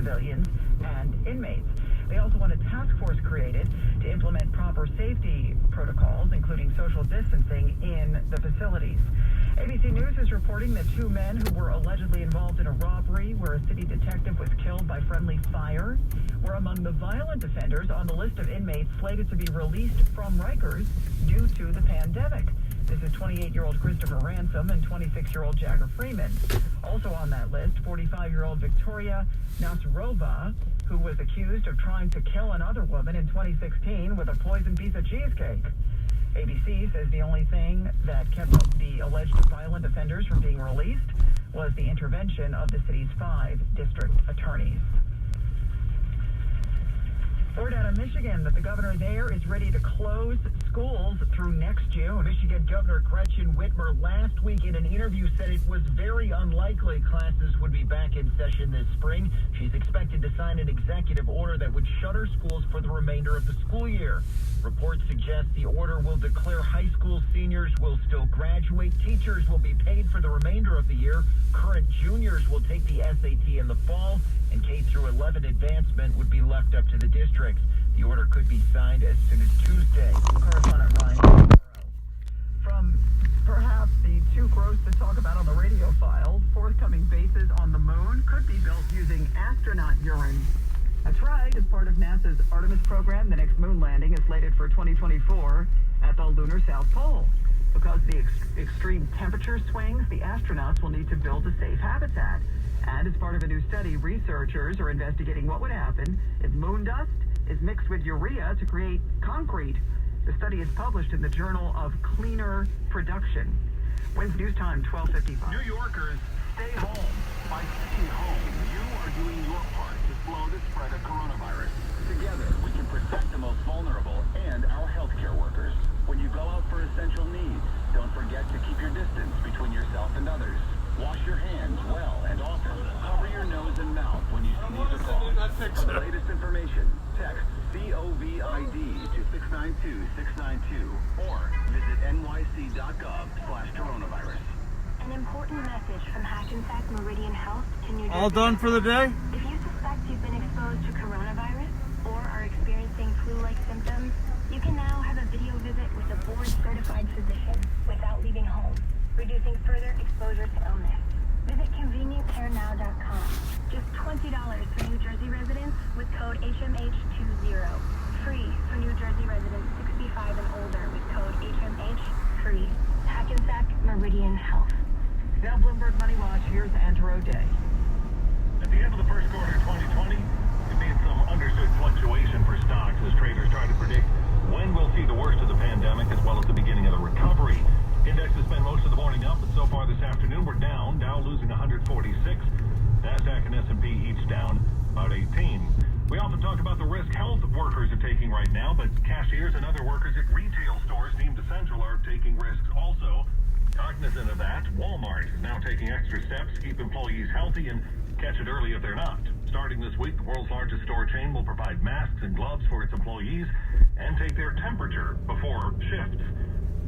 civilians and inmates. They also want a task force created to implement proper safety protocols, including social distancing in the facilities. ABC News is reporting that two men who were allegedly involved in a robbery where a city detective was killed by friendly fire were among the violent offenders on the list of inmates slated to be released from Rikers due to the pandemic. This is 28-year-old Christopher Ransom and 26-year-old Jagger Freeman. Also on that list, 45-year-old Victoria Nasrova, who was accused of trying to kill another woman in 2016 with a poisoned piece of cheesecake. ABC says the only thing that kept the alleged violent offenders from being released was the intervention of the city's 5 district attorneys. Word out of Michigan that the governor there is ready to close schools through next June. Michigan Governor Gretchen Whitmer last week in an interview said it was very unlikely classes would be back in session this spring. She's expected to sign an executive order that would shutter schools for the remainder of the school year. Reports suggest the order will declare high school seniors will still graduate. Teachers will be paid for the remainder of the year. Current juniors will take the SAT in the fall, and K through 11 advancement would be left up to the districts. The order could be signed as soon as Tuesday. Correspondent Ryan from perhaps the too gross to talk about on the radio file, forthcoming bases on the moon could be built using astronaut urine. That's right. As part of NASA's Artemis program, the next moon landing is slated for 2024 at the lunar South Pole. Because of the extreme temperature swings, the astronauts will need to build a safe habitat. And as part of a new study, researchers are investigating what would happen if moon dust is mixed with urea to create concrete. The study is published in the Journal of Cleaner Production. Wednesday News Time, 12:55. New Yorkers, stay home. By staying home, you are doing your part to slow the spread of coronavirus. Together, we can protect the most vulnerable and our healthcare workers. When you go out for essential needs, don't forget to keep your distance between yourself and others. Wash your hands well and often. Cover your nose and mouth when you sneeze or cough. For the latest information, text COVID to 692-692 or visit nyc.gov/coronavirus. An important message from Hackensack Meridian Health to New Jersey. All done for the day? If you suspect you've been exposed to coronavirus or are experiencing flu-like symptoms, you can now have a video visit with a board-certified physician without leaving home, reducing further exposure to illness. Visit convenientcarenow.com. Just $20 for New Jersey residents with code HMH20. Free for New Jersey residents 65 and older with code HMH3. Hackensack Meridian Health. Now Bloomberg Money Watch, here's Andrew O'Day. At the end of the first quarter of 2020, it made some understood fluctuation for stocks as traders try to predict when we'll see the worst of the pandemic as well as the beginning of the recovery. Indexes spent most of the morning up, but so far this afternoon we're down. Dow losing 146. NASDAQ and S&P each down about 18. We often talk about the risk health workers are taking right now, but cashiers and other workers at retail stores deemed essential are taking risks also. Cognizant of that, Walmart is now taking extra steps to keep employees healthy and catch it early if they're not. Starting this week, the world's largest store chain will provide masks and gloves for its employees and take their temperature before shifts.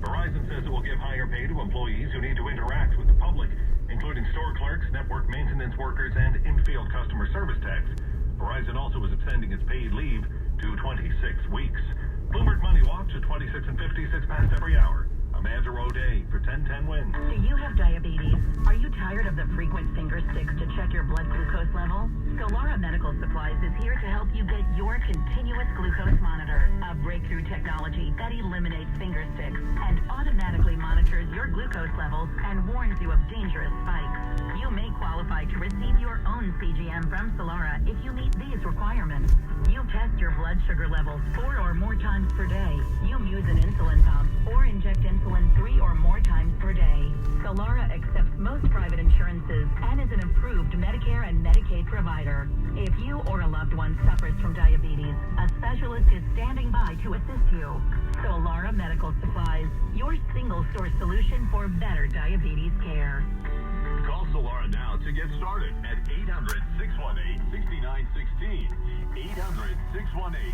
Verizon says it will give higher pay to employees who need to interact with the public, including store clerks, network maintenance workers, and in-field customer service techs. Verizon also is extending its paid leave to 26 weeks. Bloomberg Money Watch at 26 and 56 past every hour. I'm Andrew O'Day for 1010 Wins. Do you have diabetes? Are you tired of the frequent finger sticks to check your blood glucose level? Solara Medical Supplies is here to help you get your continuous glucose monitor, a breakthrough technology that eliminates finger sticks and automatically monitors your glucose levels and warns you of dangerous spikes. You may qualify to receive your own CGM from Solara if you meet these requirements. You test your blood sugar levels 4 or more times per day. You use an insulin pump or inject insulin 3 or more times per day. Solara accepts most private insurances and is an approved Medicare and Medicaid provider. If you or a loved one suffers from diabetes, a specialist is standing by to assist you. Solara Medical Supplies, your single-source solution for better diabetes care. Call Solara now to get started at 800-618-6916. 800-618